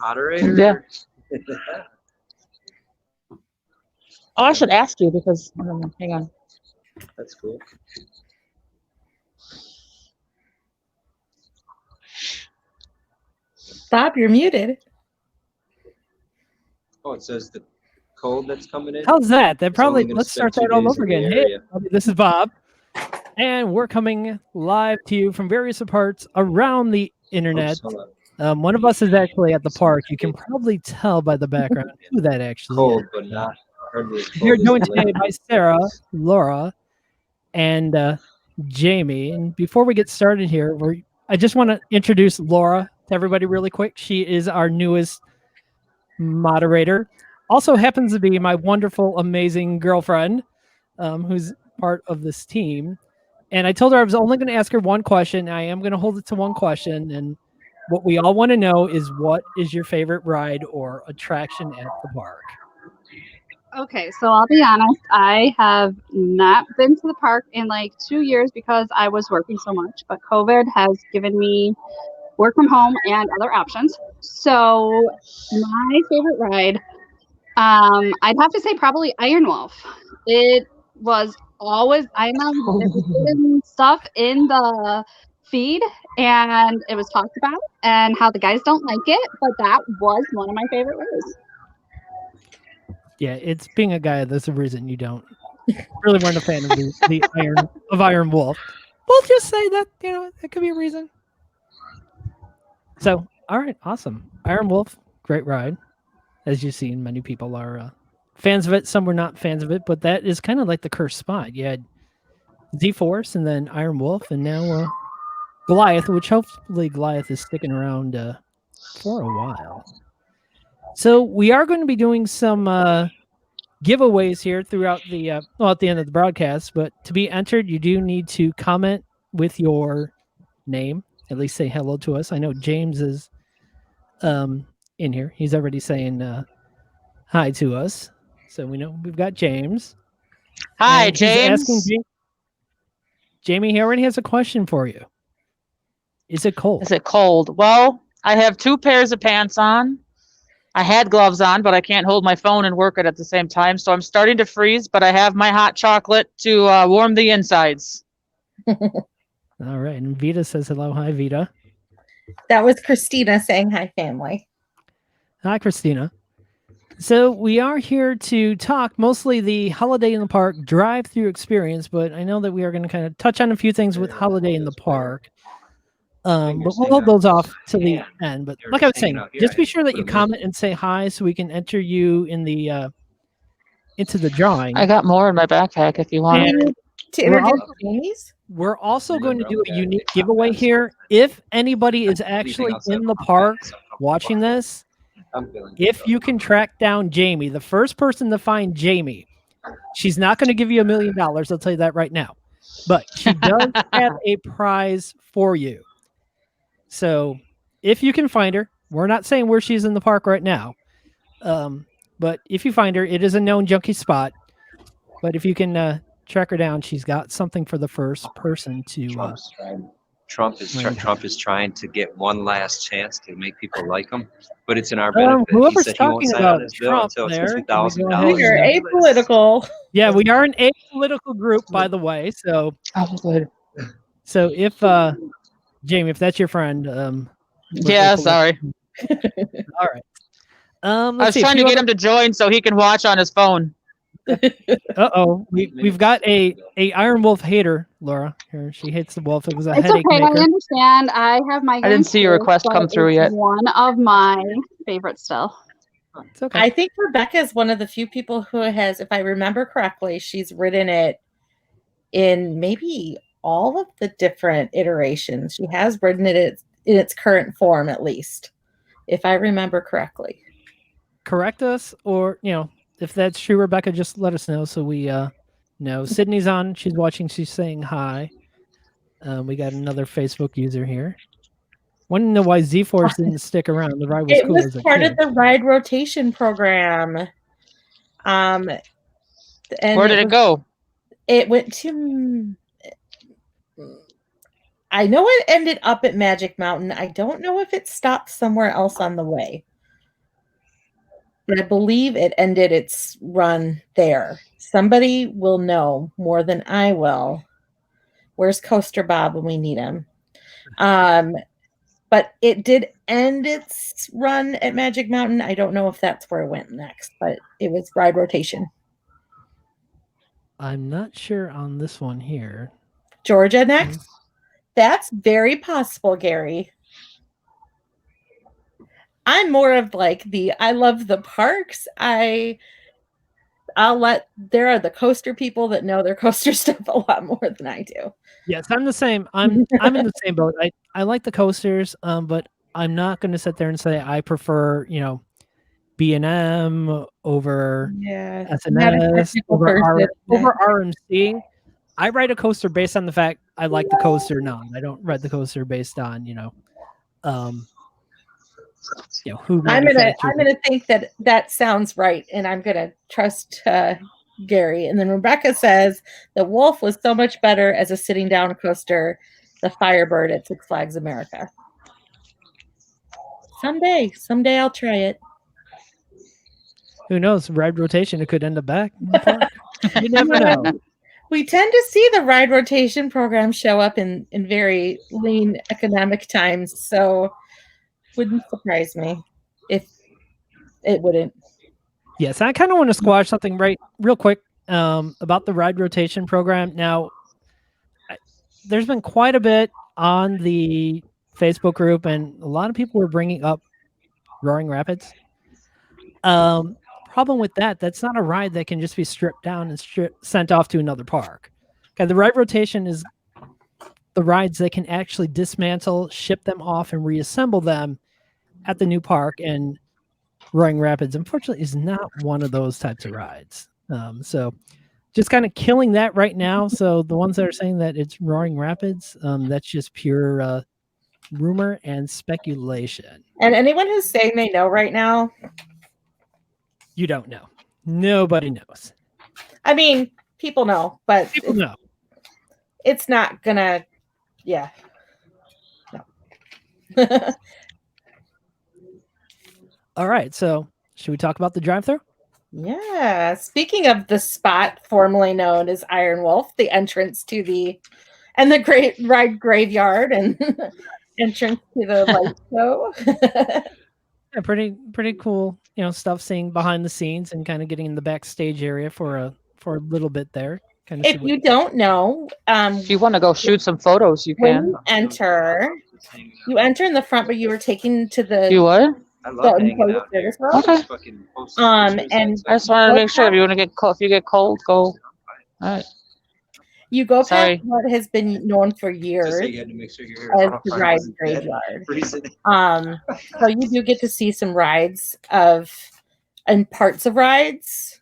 moderator? Yeah. Oh, I should ask you because hang on. That's cool. Bob, you're muted. Oh, it says the code that's coming in. How's that? That probably, gonna let's spend start 2 that all days over in the again. Hey, area. everybody, this is Bob, and we're coming live to you from various parts around the internet. Oops, hold on. One of us is actually at the park. You can probably tell by the background who that actually Cold, is. but not hardly as We're cold as joined the today by Sarah, Laura, and Jamie. And before we get started here, I just want to introduce Laura to everybody really quick. She is our newest moderator. Also happens to be my wonderful, amazing girlfriend, who's part of this team. And I told her I was only going to ask her one question. I am going to hold it to one question. And what we all want to know is, what is your favorite ride or attraction at the park? Okay, so I'll be honest, I have not been to the park in like 2 years because I was working so much, but COVID has given me work from home and other options. So my favorite ride, I'd have to say probably Iron Wolf. It was always, I know it was doing stuff in the feed and it was talked about and how the guys don't like it, but that was one of my favorite rides. Yeah, it's being a guy. That's the reason you don't really weren't a fan of the Iron Wolf. We'll just say that, it could be a reason. So, all right, awesome. Iron Wolf, great ride. As you've seen, many people are fans of it. Some were not fans of it, but that is kind of like the cursed spot. You had Z-Force and then Iron Wolf, and now Goliath, which hopefully Goliath is sticking around for a while. So we are going to be doing some giveaways here throughout the at the end of the broadcast. But to be entered, you do need to comment with your name. At least say hello to us. I know James is in here. He's already saying hi to us, so we know we've got James. Hi, and he's James. Jamie, he already has a question for you. Is it cold? Is it cold? Well, I have 2 pairs of pants on. I had gloves on, but I can't hold my phone and work it at the same time. So I'm starting to freeze, but I have my hot chocolate to warm the insides. All right. And Vita says hello. Hi, Vita. That was Christina saying hi, family. Hi, Christina. So we are here to talk mostly the Holiday in the Park drive-through experience, but I know that we are going to kind of touch on a few things with Holiday in the Park. But we'll hold those off till the end. But like I was saying, just be sure that you comment and say hi so we can enter you in the into the drawing. I got more in my backpack if you want. And To introduce Jamie's? we're also going to do a unique giveaway here. If anybody is actually in the park watching this, if you can track down Jamie, the first person to find Jamie, she's not going to give you $1 million. I'll tell you that right now. But she does have a prize for you. So if you can find her, we're not saying where she's in the park right now. But if you find her, it is a known junkie spot. But if you can track her down, she's got something for the first person to. Trump is trying to get one last chance to make people like him, but it's in our benefit. Whoever's He said he won't talking sign about on his bill Trump until there, it's $2,000. We are apolitical. Yeah, we are an apolitical group, by the way. So, good. So if Jamie, if that's your friend, Yeah, sorry. All right. I was trying to get him to join so he can watch on his phone. We've got a Iron Wolf hater, Laura. Here, she hates the wolf. It was a It's headache okay. maker. I understand. I have my. I didn't see your request come through yet. One of my favorites still. It's okay. I think Rebecca is one of the few people who has, if I remember correctly, she's written it in maybe all of the different iterations. She has written it in its current form, at least, if I remember correctly. Correct us, or if that's true, Rebecca, just let us know so we know. Sydney's on. She's watching. She's saying hi. We got another Facebook user here. Want to know why Z-Force didn't stick around? The ride was It cool was as a part kid. of the ride rotation program. And Where did it go? It went to. I know it ended up at Magic Mountain. I don't know if it stopped somewhere else on the way. And I believe it ended its run there. Somebody will know more than I will. Where's Coaster Bob when we need him? But it did end its run at Magic Mountain. I don't know if that's where it went next, but it was ride rotation. I'm not sure on this one here. Georgia next? That's very possible, Gary. I'm more of like I love the parks. There are the coaster people that know their coaster stuff a lot more than I do. Yes, I'm the same. I'm in the same boat. I like the coasters, but I'm not going to sit there and say I prefer, B&M over SNS over RMC. I ride a coaster based on the fact I like the coaster. No, I don't ride the coaster based on who I'm manufactured. gonna think that sounds right, and I'm gonna trust Gary. And then Rebecca says the Wolf was so much better as a sitting down coaster. The Firebird at Six Flags America. Someday I'll try it. Who knows? Ride rotation, it could end up back in the park. You never know. We tend to see the ride rotation program show up in very lean economic times, so wouldn't surprise me if it wouldn't. Yes, I kind of want to squash something real quick about the ride rotation program. Now, there's been quite a bit on the Facebook group, and a lot of people were bringing up Roaring Rapids. Problem with that's not a ride that can just be stripped down and sent off to another park. Okay, the ride rotation is the rides that can actually dismantle, ship them off, and reassemble them at the new park. And Roaring Rapids, unfortunately, is not one of those types of rides. So just kind of killing that right now. So the ones that are saying that it's Roaring Rapids, that's just pure rumor and speculation. And anyone who's saying they know right now, you don't know. Nobody knows. I mean, people know, but people know. It's not gonna, yeah. No. All right, so should we talk about the drive-thru? Yeah. Speaking of the spot formerly known as Iron Wolf, the entrance to the Great Ride Graveyard and entrance to the light show. Yeah, pretty cool, stuff seeing behind the scenes and kind of getting in the backstage area for a little bit there. Kind of if you don't know, if you want to go shoot some photos, you can. You enter in the front, but you were taken to the. You what? I love hanging out here. Okay. And I just wanted to make sure if you want to get cold, if you get cold, go. All right. You go past what has been known for years as the Ride Graveyard. So you do get to see some rides and parts of rides.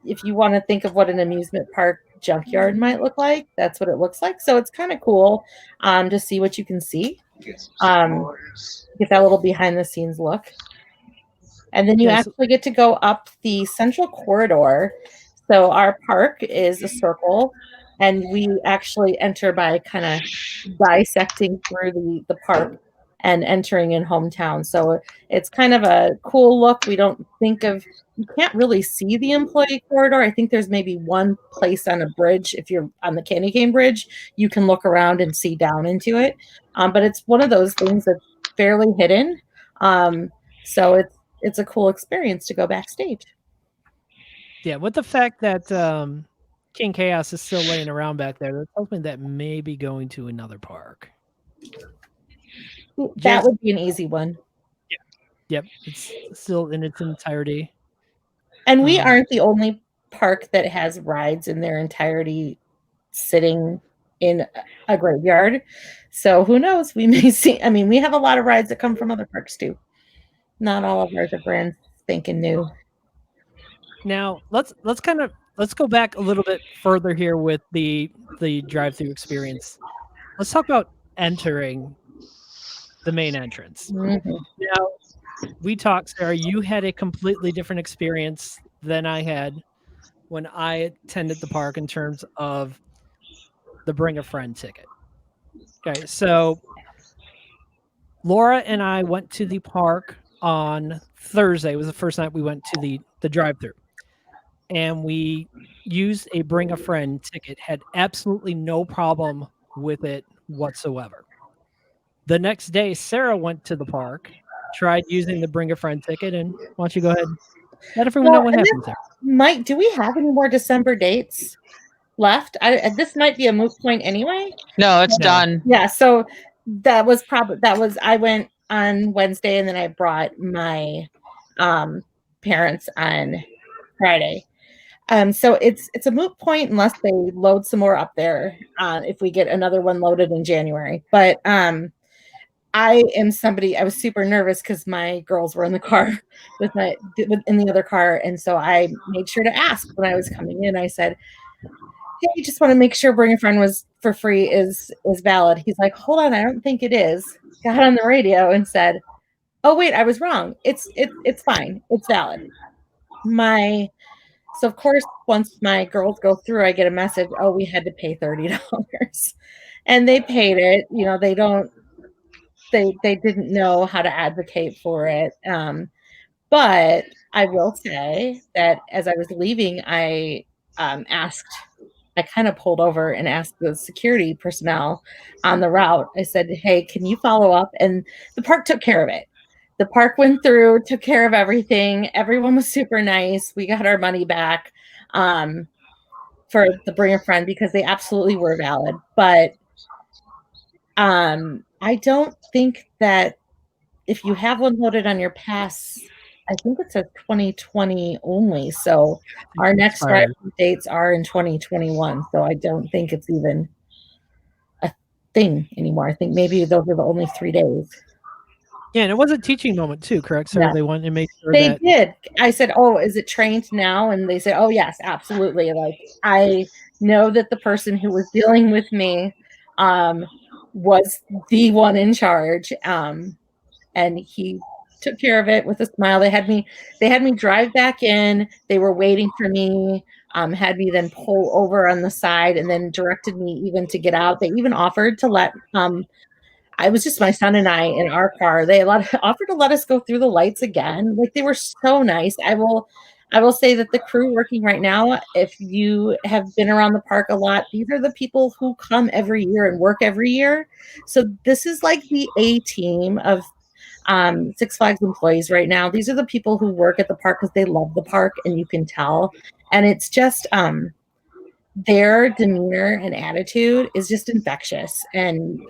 If you want to think of what an amusement park junkyard might look like, that's what it looks like. So it's kind of cool to see what you can see. Get that little behind the scenes look. And then you actually get to go up the central corridor. So our park is a circle, and we actually enter by kind of dissecting through the park and entering in hometown. So it's kind of a cool look. We don't think of, you can't really see the employee corridor. I think there's maybe one place on a bridge. If you're on the Candy Cane Bridge, you can look around and see down into it. But it's one of those things that's fairly hidden. So it's a cool experience to go backstage. Yeah, with the fact that King Chaos is still laying around back there, that tells me that may be going to another park. That would be an easy one. Yep, it's still in its entirety. And we aren't the only park that has rides in their entirety sitting in a graveyard. So who knows? We may see. I mean, we have a lot of rides that come from other parks too. Not all of ours are brand spanking new. Now let's go back a little bit further here with the drive-thru experience. Let's talk about entering the main entrance. Mm-hmm. Now, we talked, Sarah, you had a completely different experience than I had when I attended the park in terms of the Bring a Friend ticket. Okay, so Laura and I went to the park on Thursday. It was the first night we went to the drive-thru, and we used a bring a friend ticket. Had absolutely no problem with it whatsoever. The next day, Sarah went to the park, tried using the bring a friend ticket, and why don't you go ahead and let everyone know what and happened there? Mike, do we have any more December dates left? This might be a moot point anyway. No, it's No. done. Yeah, so I went on Wednesday and then I brought my parents on Friday. So it's a moot point unless they load some more up there. If we get another one loaded in January, but I was super nervous because my girls were in the car in the other car, and so I made sure to ask when I was coming in. I said, "Hey, you just want to make sure Bring a Friend was for free is valid." He's like, "Hold on, I don't think it is." Got on the radio and said, "Oh wait, I was wrong. It's fine. It's valid." So of course, once my girls go through, I get a message, "Oh, we had to pay $30." And they paid it. You know, they didn't know how to advocate for it. But I will say that as I was leaving, I kind of pulled over and asked the security personnel on the route. I said, "Hey, can you follow up?" And the park took care of it. The park went through, took care of everything. Everyone was super nice. We got our money back for the Bring a Friend because they absolutely were valid. But I don't think that if you have one loaded on your pass, I think it says 2020 only. So our next drive-thru dates are in 2021. So I don't think it's even a thing anymore. I think maybe those are the only 3 days. Yeah, and it was a teaching moment too, correct, sir? Yeah. They wanted to make sure They that did. I said, "Oh, is it trained now?" And they said, "Oh, yes, absolutely." Like, I know that the person who was dealing with me was the one in charge. And he took care of it with a smile. They had me drive back in. They were waiting for me, had me then pull over on the side and then directed me even to get out. They even offered to let I was just my son and I in our car. They offered to let us go through the lights again. Like, they were so nice. I will say that the crew working right now, if you have been around the park a lot, these are the people who come every year and work every year. So this is like the A team of Six Flags employees right now. These are the people who work at the park because they love the park, and you can tell. And it's just their demeanor and attitude is just infectious. And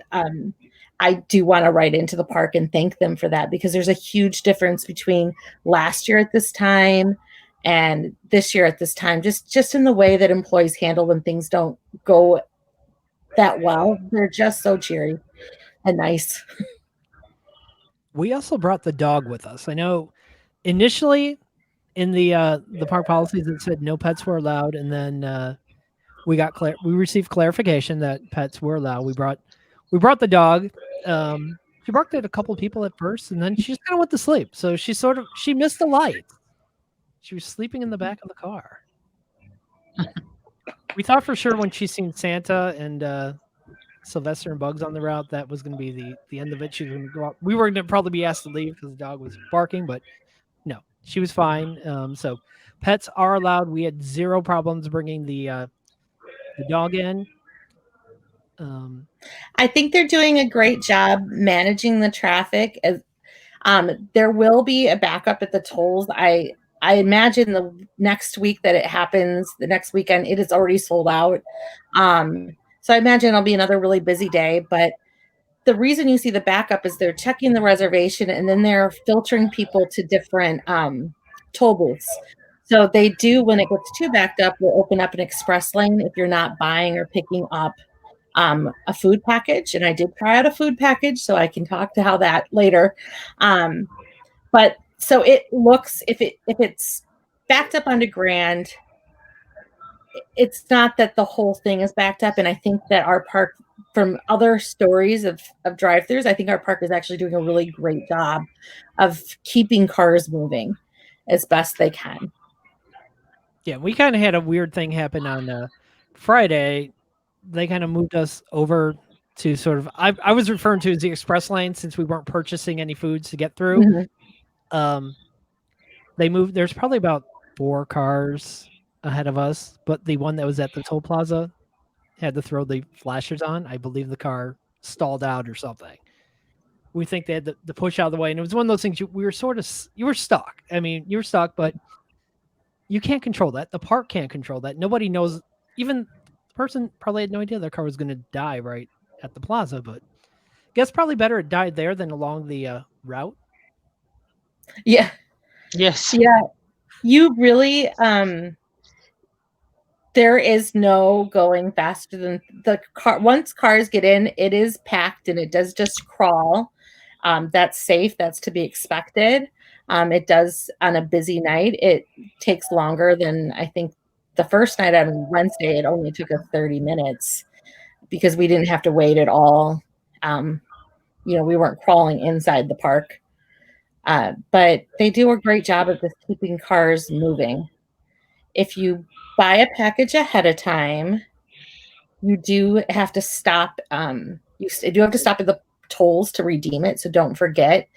I do want to write into the park and thank them for that, because there's a huge difference between last year at this time and this year at this time, just in the way that employees handle when things don't go that well. They're just so cheery and nice. we also brought the dog with us. I know initially in the park policies it said no pets were allowed, and then we received clarification that pets were allowed. We brought the dog. She barked at a couple people at first, and then she just kind of went to sleep. So she missed the light. She was sleeping in the back of the car. We thought for sure when she seen Santa and Sylvester and Bugs on the route that was going to be the end of it. She was going to go out. We were going to probably be asked to leave because the dog was barking, but no, she was fine. So pets are allowed. We had zero problems bringing the dog in. I think they're doing a great job managing the traffic. As there will be a backup at the tolls. I imagine the next week that it happens, the next weekend, it is already sold out. So I imagine it'll be another really busy day. But the reason you see the backup is they're checking the reservation and then they're filtering people to different toll booths. So they do, when it gets too backed up, will open up an express lane if you're not buying or picking up a food package. And I did try out a food package, so I can talk to how that later. But so it looks, if it's backed up onto Grand, it's not that the whole thing is backed up. And I think that our park, from other stories of drive-thrus, I think our park is actually doing a really great job of keeping cars moving as best they can. Yeah, we kind of had a weird thing happen on Friday. They kind of moved us over to sort of, I was referring to as the express lane since we weren't purchasing any foods to get through. Mm-hmm. They moved. There's probably about 4 cars ahead of us, but the one that was at the toll plaza had to throw the flashers on. I believe the car stalled out or something. We think they had to push out of the way, and it was one of those things. We were sort of you were stuck. I mean, you were stuck, but you can't control that. The park can't control that. Nobody knows. Even the person probably had no idea their car was going to die right at the plaza, but I guess probably better it died there than along the route. Yeah. Yes. Yeah. You really there is no going faster than the car. Once cars get in, it is packed and it does just crawl. That's safe. That's to be expected. It does on a busy night. It takes longer than I think the first night on Wednesday. It only took us 30 minutes because we didn't have to wait at all. We weren't crawling inside the park. But they do a great job of just keeping cars moving. If you buy a package ahead of time, you do have to stop. You do have to stop at the tolls to redeem it. So don't forget.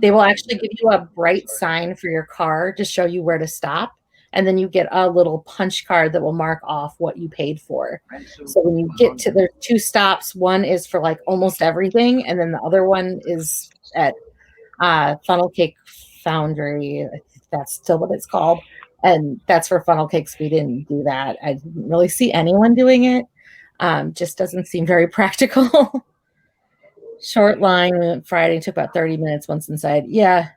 They will actually give you a bright sign for your car to show you where to stop. And then you get a little punch card that will mark off what you paid for. So when you get to, there's 2 stops. One is for like almost everything. And then the other one is at Funnel Cake Foundry. I think that's still what it's called. And that's for funnel cakes. We didn't do that. I didn't really see anyone doing it. Just doesn't seem very practical. Short line Friday, took about 30 minutes once inside. Yeah.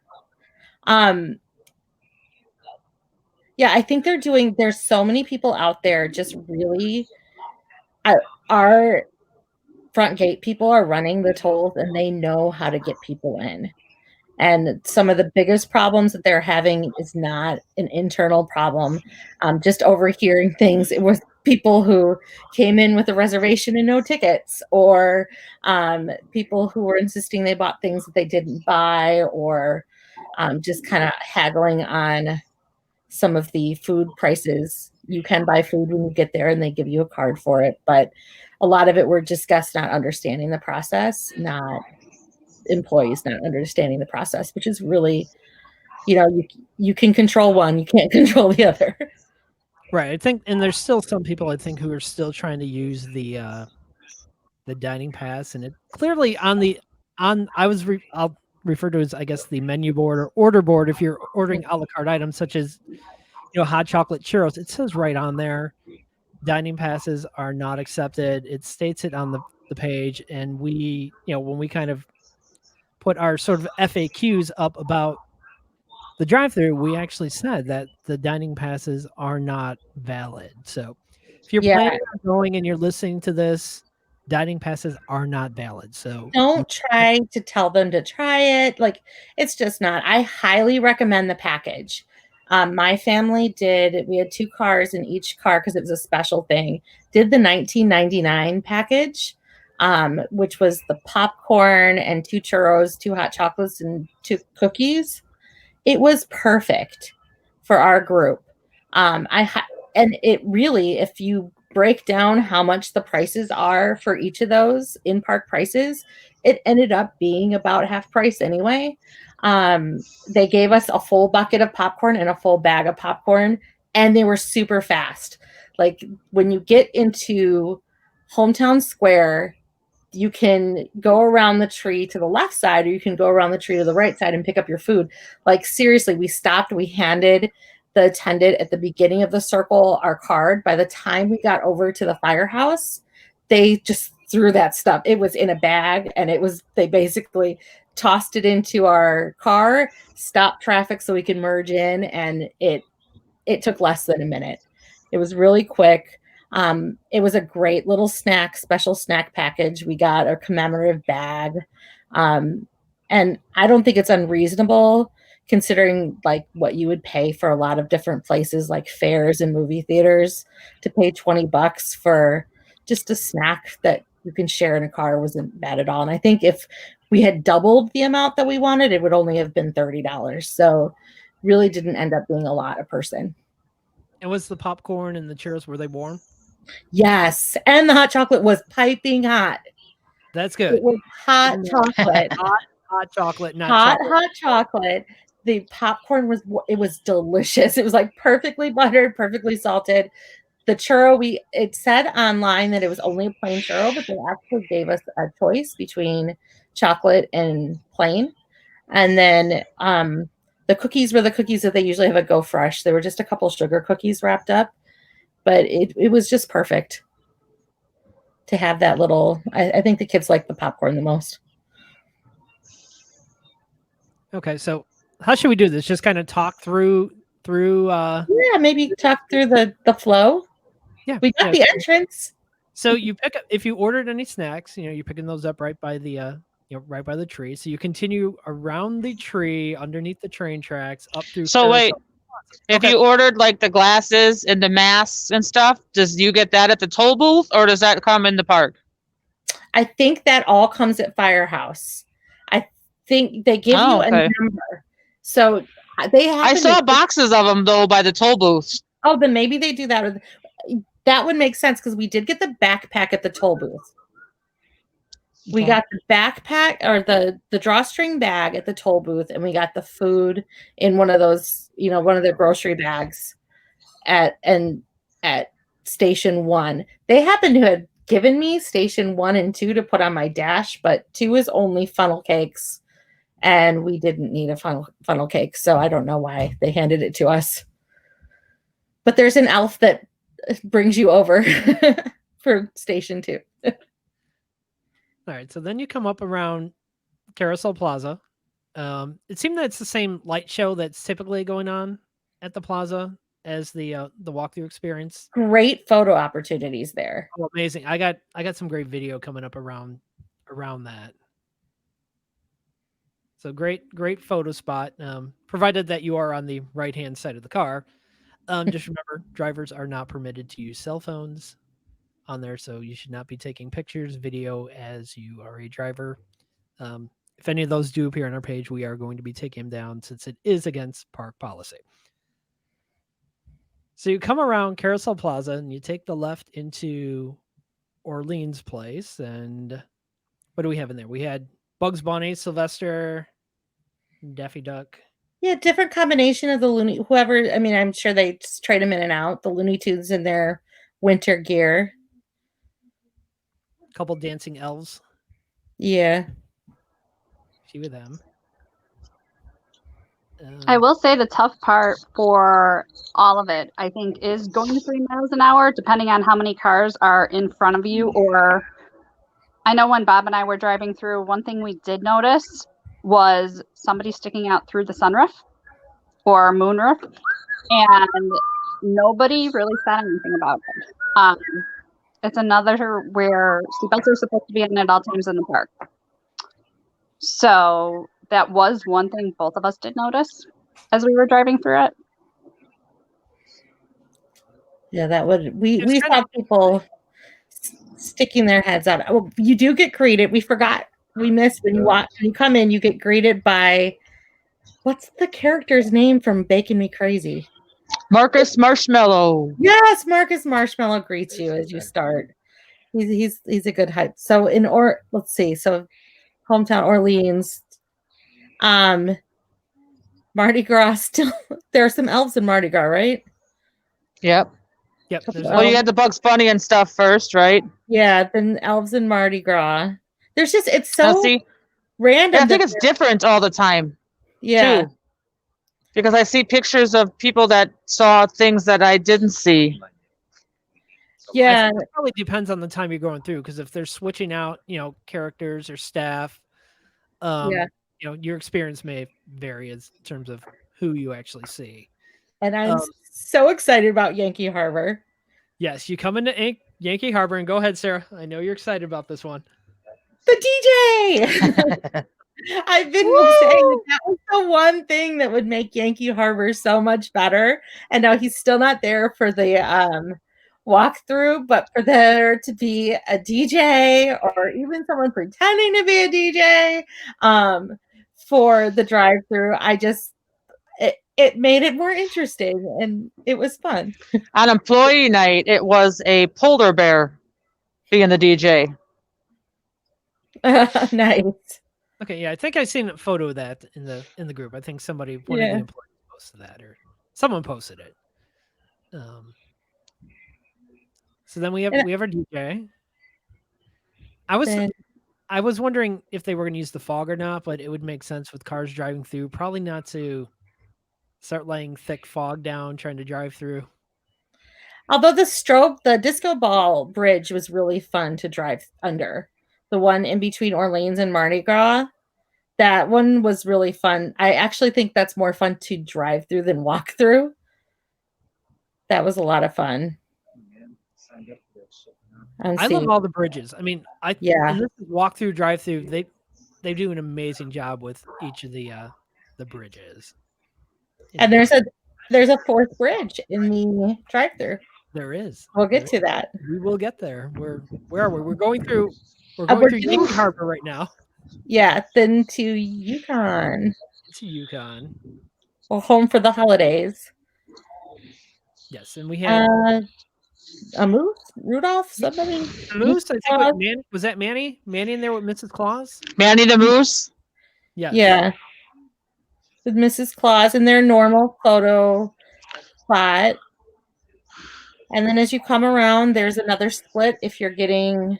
Yeah, I think there's so many people out there just really, our front gate people are running the tolls and they know how to get people in. And some of the biggest problems that they're having is not an internal problem. Just overhearing things with people who came in with a reservation and no tickets, or people who were insisting they bought things that they didn't buy, or just kind of haggling on some of the food prices. You can buy food when you get there and they give you a card for it. But a lot of it were just guests not understanding the process, not employees not understanding the process, which is really, you can control one, you can't control the other. Right. I think, and there's still some people I think who are still trying to use the dining pass, and it clearly I'll refer to as, I guess, the menu board or order board if you're ordering a la carte items such as hot chocolate churros. It says right on there, dining passes are not accepted. It states it on the page, and we when we kind of put our sort of FAQs up about the drive-thru, we actually said that the dining passes are not valid. So if you're planning on going and you're listening to this, dining passes are not valid. So don't try to tell them to try it. Like, it's just not. I highly recommend the package. My family we had 2 cars, in each car, because it was a special thing, did the $19.99 package, which was the popcorn and 2 churros, 2 hot chocolates, and 2 cookies. It was perfect for our group. And it really, if you break down how much the prices are for each of those in-park prices, it ended up being about half price anyway. They gave us a full bucket of popcorn and a full bag of popcorn, and they were super fast. Like, when you get into Hometown Square, you can go around the tree to the left side, or you can go around the tree to the right side and pick up your food. Like, seriously, we stopped, we handed the attendant at the beginning of the circle our card. By the time we got over to the firehouse, they just threw that stuff. It was in a bag, and they basically tossed it into our car, stopped traffic so we could merge in, and it took less than a minute. It was really quick. It was a great little special snack package. We got a commemorative bag. And I don't think it's unreasonable, considering like what you would pay for a lot of different places like fairs and movie theaters, to pay $20 for just a snack that you can share in a car wasn't bad at all. And I think if we had doubled the amount that we wanted, it would only have been $30. So really didn't end up being a lot a person. And was the popcorn and the churros, were they warm? Yes. And the hot chocolate was piping hot. That's good. It was hot chocolate. Hot chocolate, not hot chocolate. chocolate. the popcorn was delicious. It was like perfectly buttered, perfectly salted. The churro, it said online that it was only a plain churro, but they actually gave us a choice between chocolate and plain. And then the cookies were the cookies that they usually have at Go Fresh. They were just a couple sugar cookies wrapped up, but it was just perfect to have that little. I think the kids like the popcorn the most. Okay, so how should we do this? Just kind of talk through. Yeah, maybe talk through the flow. Yeah, We got the entrance. So you pick up if you ordered any snacks, you're picking those up right by the right by the tree. So you continue around the tree, underneath the train tracks, up through. So wait, if Okay. you ordered like the glasses and the masks and stuff, does you get that at the toll booth or does that come in the park? I think that all comes at Firehouse. I think they give you a number. So they have. I saw boxes of them though by the toll booths. Oh, then maybe they do that. That would make sense because we did get the backpack at the toll booth. We got the backpack or the drawstring bag at the toll booth, and we got the food in one of those, one of the grocery bags at Station 1. They happen to have given me Station 1 and 2 to put on my dash, but 2 is only funnel cakes, and we didn't need a funnel cake, so I don't know why they handed it to us. But there's an elf that brings you over for Station 2. All right, so then you come up around Carousel Plaza. It seemed that it's the same light show that's typically going on at the plaza as the walkthrough experience. Great photo opportunities there. Oh, amazing! I got some great video coming up around that. So great photo spot. Provided that you are on the right hand side of the car. Just remember, drivers are not permitted to use cell phones on there, so you should not be taking pictures, video as you are a driver. If any of those do appear on our page, we are going to be taking them down since it is against park policy. So you come around Carousel Plaza and you take the left into Orleans Place. And what do we have in there? We had Bugs Bunny, Sylvester, Daffy Duck. Yeah, different combination of the Looney. I'm sure they just trade them in and out. The Looney Tunes in their winter gear. A couple dancing elves. Yeah. See with them. I will say the tough part for all of it, I think, is going 3 miles an hour, depending on how many cars are in front of you. Or I know when Bob and I were driving through, one thing we did notice was somebody sticking out through the sunroof or moonroof, and nobody really said anything about it. It's another where seatbelts are supposed to be on at all times in the park. So that was one thing both of us did notice as we were driving through it. Yeah, we saw people sticking their heads out. Oh, you do get greeted. We missed when you come in, you get greeted by, what's the character's name from Baking Me Crazy? Marcus Marshmallow. Yes, Marcus Marshmallow greets you as you start. He's a good hype. So let's see. So hometown Orleans, Mardi Gras. Still, there are some elves in Mardi Gras, right? Yep. Well, you had the Bugs Bunny and stuff first, right? Yeah, then elves in Mardi Gras. It's so random. Yeah, I think it's different all the time. Yeah. Too. Because I see pictures of people that saw things that I didn't see. Yeah. It probably depends on the time you're going through, because if they're switching out, characters or staff, your experience may vary in terms of who you actually see. And I'm so excited about Yankee Harbor. Yes, you come into Yankee Harbor, and go ahead, Sarah. I know you're excited about this one. The DJ! I've been saying that was the one thing that would make Yankee Harbor so much better. And now he's still not there for the walkthrough, but for there to be a DJ or even someone pretending to be a DJ for the drive-through, it made it more interesting, and it was fun. On employee night, it was a polar bear being the DJ. Nice. Okay, yeah, I think I seen a photo of that in the group. I think one of the Yeah. employees posted that, or someone posted it. So then we have And our DJ. then I was wondering if they were going to use the fog or not, but it would make sense with cars driving through. Probably not to start laying thick fog down trying to drive through. although the disco ball bridge was really fun to drive under. The one in between Orleans and Mardi Gras. That one was really fun. I actually think that's more fun to drive through than walk through. That was a lot of fun. I love all the bridges. I mean, Yeah. and this is walk through, drive through. They do an amazing job with each of the bridges. And there's a fourth bridge in the drive-through. There is. We'll get to that. We will get there. Where are we? We're going through we're through doing- Yankee Harbor right now. Yeah, then to Yukon. To Yukon. Well, home for the holidays. Yes, and we had a moose, Rudolph, somebody. A moose. I think was that Manny? Manny in there with Mrs. Claus? Manny the moose. Yeah. Yeah. With Mrs. Claus in their normal photo spot. And then as you come around, there's another split if you're getting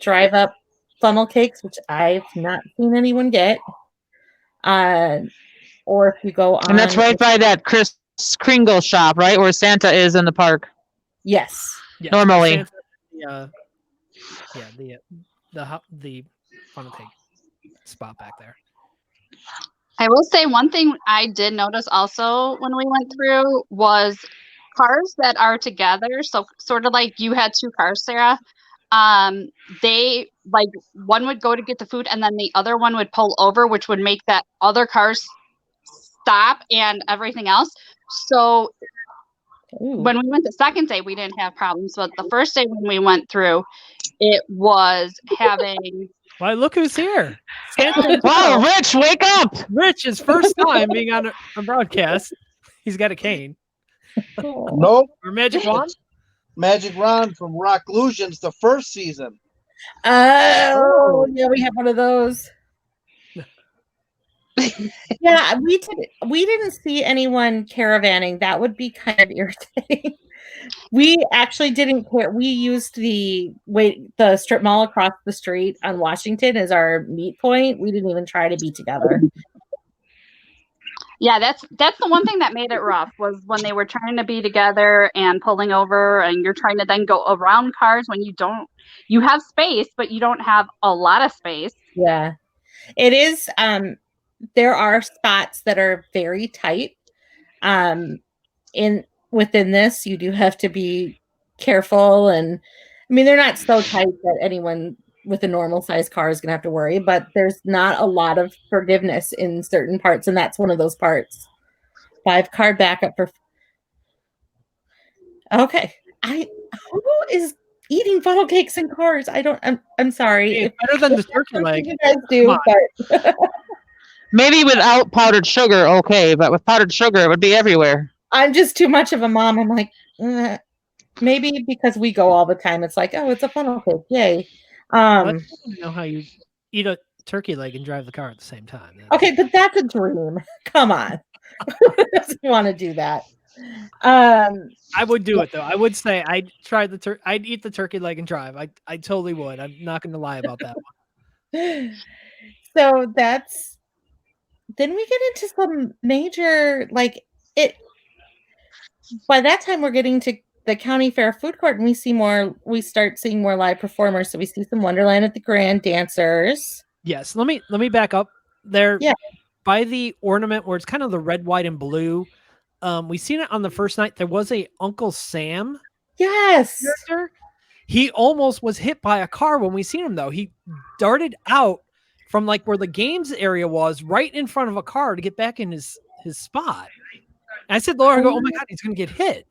drive up funnel cakes, which I've not seen anyone get. Or if you go on, and that's right by that Kris Kringle shop, right where Santa is in the park. Yes. Normally. Santa, the funnel cake spot back there. I will say one thing I did notice also when we went through was cars that are together. So sort of like you had two cars, Sarah. They like one would go to get the food and then the other one would pull over, which would make that other car stop and everything else. So when we went the second day, we didn't have problems. But the first day when we went through, it was having... Why, look who's here. Wow, Rich, wake up. Rich, his first time being on a broadcast. He's got a cane. Nope. Or magic wand? Magic wand from Rock Illusions, the first season. Oh, yeah, we have one of those. Yeah, we didn't see anyone caravanning. That would be kind of irritating. We actually didn't care. We used the strip mall across the street on Washington as our meet point. We didn't even try to be together. Yeah, that's the one thing that made it rough was when they were trying to be together and pulling over, and you're trying to then go around cars when you have space, but you don't have a lot of space. Yeah, it is. There are spots that are very tight. Within this, you do have to be careful, and I mean they're not so tight that anyone with a normal size car is going to have to worry, but there's not a lot of forgiveness in certain parts, and that's one of those parts. 5-car backup for. Okay, who is eating funnel cakes in cars? I'm sorry. It's better than the turkey leg. You guys do, but. Maybe without powdered sugar, okay, but with powdered sugar, it would be everywhere. I'm just too much of a mom. I'm like, maybe because we go all the time. It's like, oh, it's a funnel cake, yay! I don't know how you eat a turkey leg and drive the car at the same time. Okay, but that's a dream. Come on, who doesn't want to do that? I would do it though. I would say I'd try I'd eat the turkey leg and drive. I totally would. I'm not going to lie about that one. So then we get into some major by that time we're getting to the county fair food court and we start seeing more live performers. So we see some Wonderland at the Grand dancers. Yes. Let me back up there. Yeah. By the ornament where it's kind of the red, white, and blue. We seen it on the first night. There was a Uncle Sam. Yes. Character. He almost was hit by a car when we seen him though. He darted out from like where the games area was right in front of a car to get back in his spot. And I said, Laura, oh my God, he's going to get hit.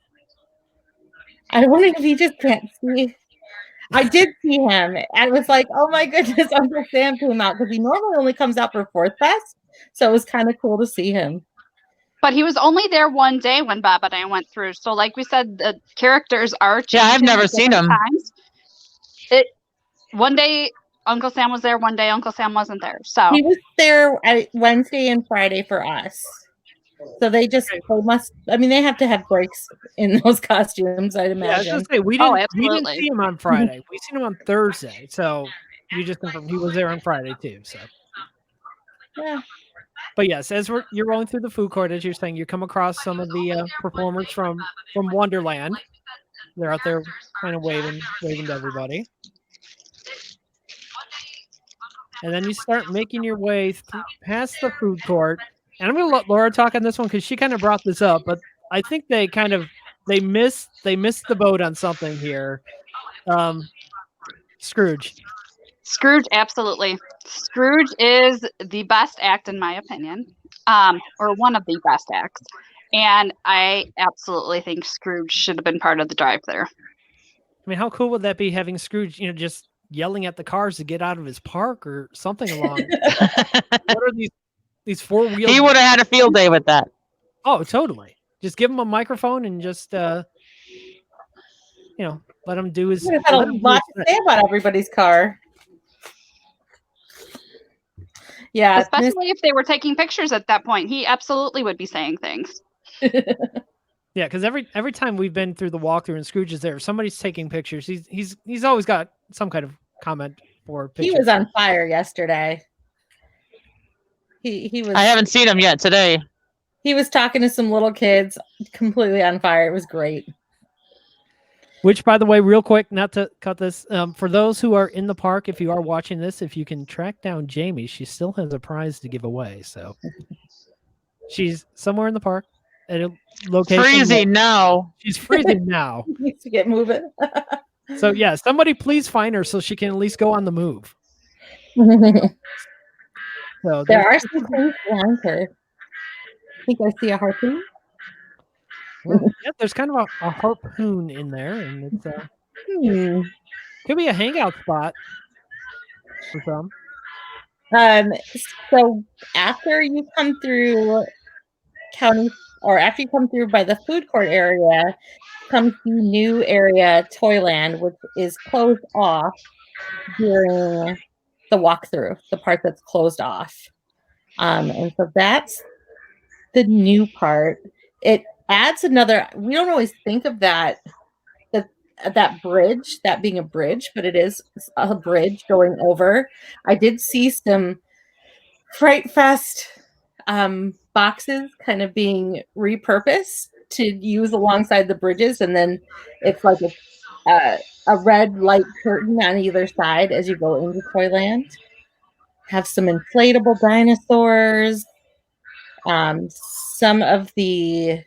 I wonder if he just can't see. I did see him. I was like, oh my goodness, Uncle Sam came out because he normally only comes out for Fourth Fest. So it was kind of cool to see him. But he was only there one day when Bob and I went through. So like we said, the characters are changing. Yeah, I've never seen him. One day Uncle Sam was there one day. Uncle Sam wasn't there. So He was there Wednesday and Friday for us. So they must. I mean, they have to have breaks in those costumes, I'd Yeah, I was imagine. gonna say we Oh, didn't absolutely. see him on Friday. We seen him on Thursday. So you just confirmed he was there on Friday too. So Yeah. but yes, as you're rolling through the food court, as you're saying, you come across some of the performers from Wonderland. They're out there kind of waving to everybody. And then you start making your way past the food court. And I'm going to let Laura talk on this one because she kind of brought this up, but I think they missed the boat on something here. Scrooge. Scrooge, absolutely. Scrooge is the best act in my opinion, or one of the best acts. And I absolutely think Scrooge should have been part of the Drive-Thru. I mean, how cool would that be having Scrooge, just yelling at the cars to get out of his park or something along? What are these four-wheeled? He would have had a field day with that. Oh, totally. Just give him a microphone and just let him do his. He would have had a lot to say about everybody's car. Yeah, Especially if they were taking pictures at that point. He absolutely would be saying things. Yeah, because every time we've been through the walkthrough and Scrooge is there, if somebody's taking pictures, he's always got some kind of comment for pictures. He was on fire yesterday. He was. I haven't seen him yet today. He was talking to some little kids, completely on fire. It was great. Which, by the way, real quick, not to cut this, for those who are in the park, if you are watching this, if you can track down Jamie, she still has a prize to give away. So she's somewhere in the park at a location. Freezing now. She's freezing now. Needs to get moving. So yeah, somebody please find her so she can at least go on the move. So there are some things behind her. I think I see a harpoon. Well, yeah, there's kind of a harpoon in there, and it's could be a hangout spot for some. So after you come through county, or after you come through by the food court area, comes the new area, Toyland, which is closed off during the walkthrough, the part that's closed off. And so that's the new part. It adds another. We don't always think of that bridge, that being a bridge, but it is a bridge going over. I did see some Fright Fest boxes kind of being repurposed to use alongside the bridges, and then it's like a red light curtain on either side as you go into Toyland. Have some inflatable dinosaurs. Some of the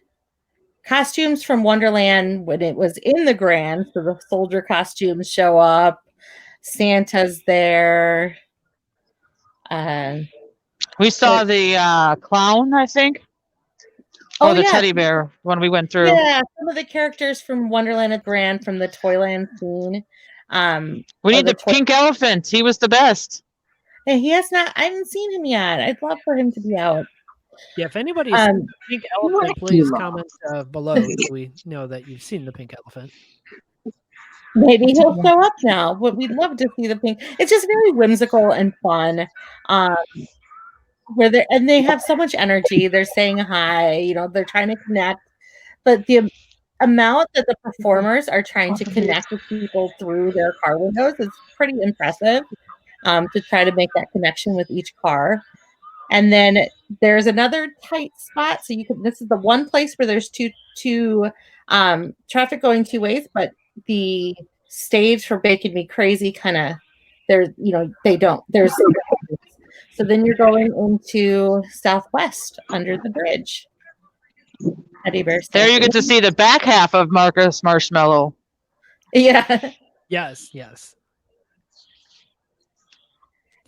costumes from Wonderland when it was in the Grand, so the soldier costumes show up. Santa's there. We saw the clown, I think. Or the teddy bear when we went through. Yeah, some of the characters from Wonderland at Grand from the Toyland scene. We need the pink elephant. He was the best. And he has not. I haven't seen him yet. I'd love for him to be out. Yeah, if anybody's seen the pink elephant, please comment below so we know that you've seen the pink elephant. Maybe he'll show up now, but we'd love to see the pink. It's just very whimsical and fun. Where they have so much energy. They're saying hi, they're trying to connect. But the amount that the performers are trying to connect with people through their car windows is pretty impressive. To try to make that connection with each car. And then there's another tight spot. So this is the one place where there's two traffic going two ways, but the stage for Bacon Me Crazy they don't. There's so then you're going into Southwest under the bridge. Teddy bear. There you get to see the back half of Marcus Marshmallow. Yeah. Yes. Yeah,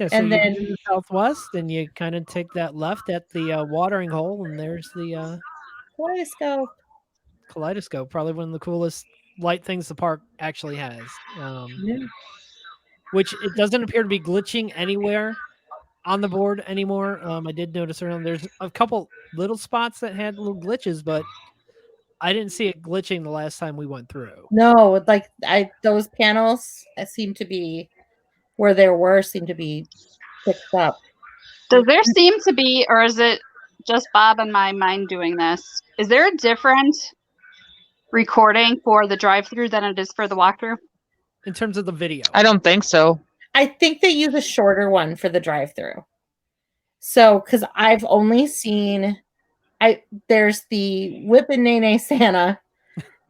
so and then you do the Southwest, and you kind of take that left at the watering hole, and there's the kaleidoscope. Probably one of the coolest light things the park actually has. Which it doesn't appear to be glitching anywhere on the board anymore. I did notice around there's a couple little spots that had little glitches, but I didn't see it glitching the last time we went through. No, those panels seem to be where there were seem to be fixed up. Does there seem to be, or is it just Bob and my mind doing this? Is there a different recording for the drive-through than it is for the walkthrough? In terms of the video. I don't think so. I think they use a shorter one for the drive-through. So, because I've only seen, there's the Whip and Nene Santa,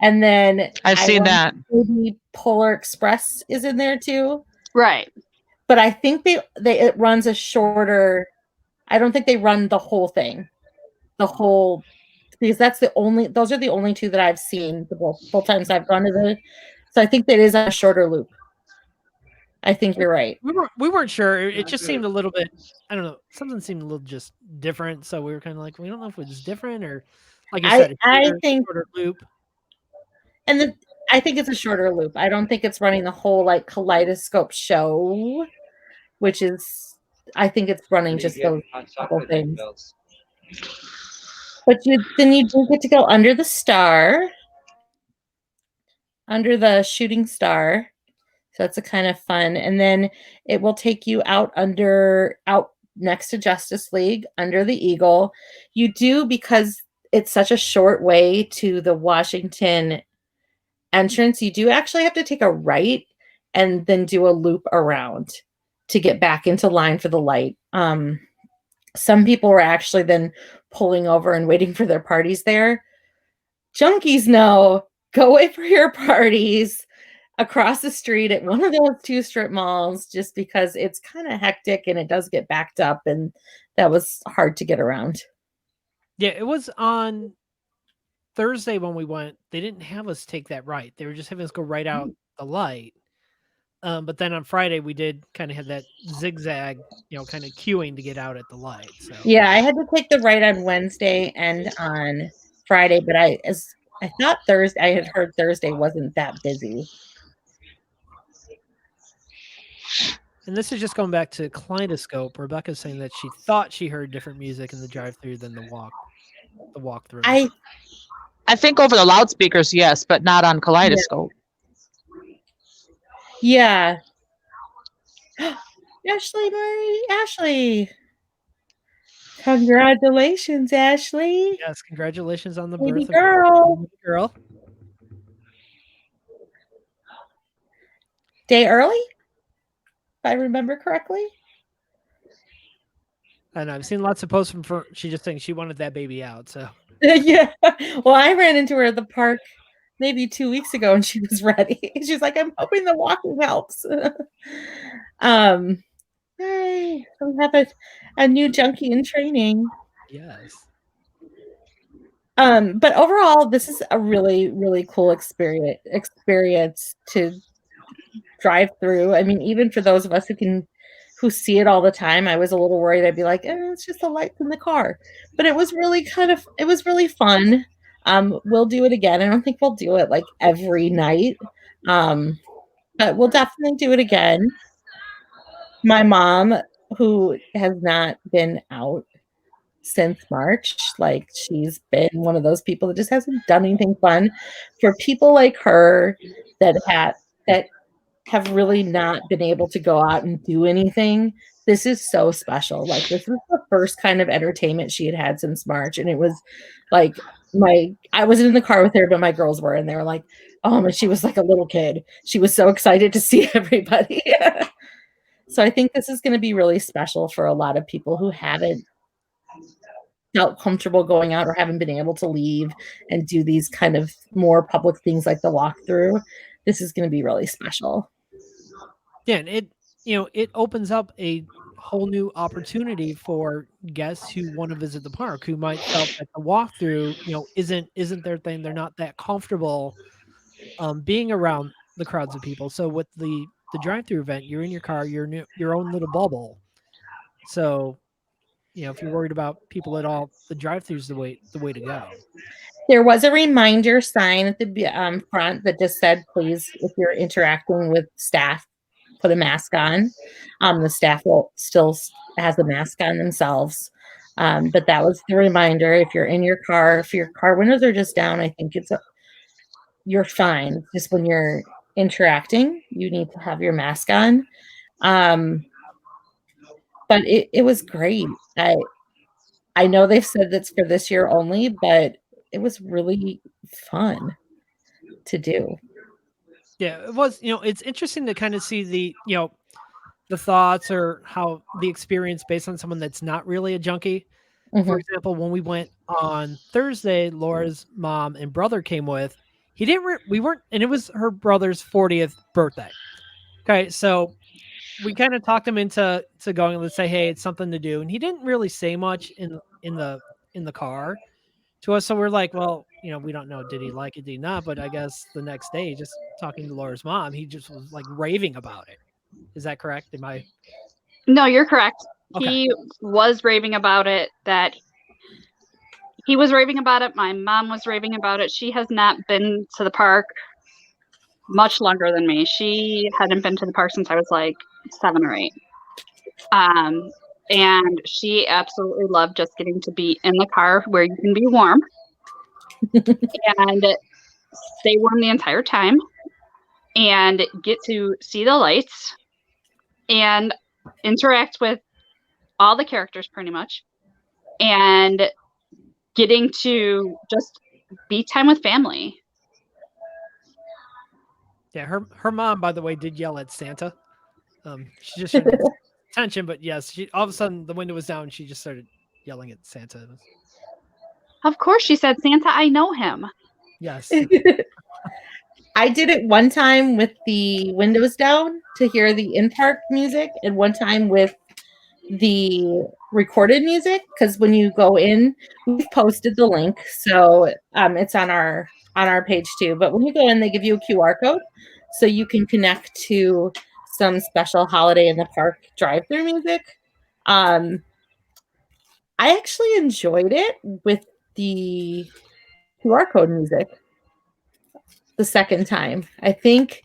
and then I've seen that. Maybe Polar Express is in there too. Right. But I think it runs a shorter. I don't think they run the whole thing, because those are the only two that I've seen both times I've gone to the. So I think that is a shorter loop. I think you're right. We weren't sure. It just seemed a little bit. I don't know. Something seemed a little just different. So we were kind of like, we don't know if it was different or, like you said, I think shorter loop. And I think it's a shorter loop. I don't think it's running the whole like kaleidoscope show, which is, I think it's running just those couple things. But then you do get to go under the shooting star. So that's a kind of fun. And then it will take you out next to Justice League, under the Eagle. You do, because it's such a short way to the Washington entrance, you do actually have to take a right and then do a loop around to get back into line for the light. Some people were actually then pulling over and waiting for their parties there. Junkies know, go wait for your parties across the street at one of those 2 strip malls, just because it's kind of hectic and it does get backed up, and that was hard to get around. Yeah, it was on Thursday when we went. They didn't have us take that right. They were just having us go right out the light. But then on Friday we did kind of have that zigzag, kind of queuing to get out at the light. So yeah, I had to take the right on Wednesday and on Friday, but I thought Thursday, I had heard Thursday wasn't that busy. And this is just going back to Kaleidoscope. Rebecca's saying that she thought she heard different music in the drive-through than the walkthrough. I think over the loudspeakers, yes, but not on Kaleidoscope. Yeah. Ashley. Congratulations, Ashley. Yes, congratulations on the Baby birth girl. of girl. Day early, if I remember correctly. And I've seen lots of posts from her. She just thinks she wanted that baby out. So yeah. Well, I ran into her at the park maybe 2 weeks ago, and she was ready. She's like, I'm hoping the walking helps. Hey, we have a new junkie in training. Yes. But overall, this is a really, really cool experience to drive through. I mean, even for those of us who see it all the time, I was a little worried. I'd be like, it's just the lights in the car. But it was really fun. We'll do it again. I don't think we'll do it like every night. But we'll definitely do it again. My mom, who has not been out since March, like she's been one of those people that just hasn't done anything fun. For people like her that have really not been able to go out and do anything, this is so special. Like, this is the first kind of entertainment she had since March, and it was like I wasn't in the car with her, but my girls were, and they were like, oh, and she was like a little kid. She was so excited to see everybody. So I think this is going to be really special for a lot of people who haven't felt comfortable going out or haven't been able to leave and do these kind of more public things like the walkthrough. This is going to be really special. Yeah, and it opens up a whole new opportunity for guests who want to visit the park, who might felt that the walkthrough, isn't their thing. They're not that comfortable being around the crowds of people. So with the drive-through event, you're in your car, you're in your own little bubble. So, if you're worried about people at all, the drive-through is the way to go. There was a reminder sign at the front that just said, please, if you're interacting with staff, put a mask on. The staff will still has a mask on themselves. But that was the reminder. If you're in your car, if your car windows are just down, I think you're fine. Just when you're interacting, you need to have your mask on. Um, but it was great. I know they've said that's for this year only, but it was really fun to do. Yeah, it was. It's interesting to kind of see the thoughts or how the experience based on someone that's not really a junkie. For Mhm. example, when we went on Thursday, Laura's mom and brother came with. He didn't. We weren't, and it was her brother's 40th birthday. Okay, so we kind of talked him into going. Let's say, hey, it's something to do, and he didn't really say much in the car to us. So we're like, well, we don't know. Did he like it? Did he not? But I guess the next day, just talking to Laura's mom, he just was like raving about it. Is that correct? Am I No, you're correct. okay? He was raving about it. That he was raving about it. My mom was raving about it. She has not been to the park much longer than me. She hadn't been to the park since I was like 7 or 8. And she absolutely loved just getting to be in the car where you can be warm and stay warm the entire time and get to see the lights and interact with all the characters pretty much and getting to just be time with family. Yeah, her mom, by the way, did yell at Santa. She just shouldn't attention, but yes, she all of a sudden the window was down. She just started yelling at Santa. Of course, she said, Santa, I know him. Yes, I did it one time with the windows down to hear the in-park music, and one time with the recorded music, because when you go in, we've posted the link, so it's on our page too. But when you go in, they give you a QR code so you can connect to some special holiday in the park drive-through music. Um, I actually enjoyed it with the QR code music the second time. I think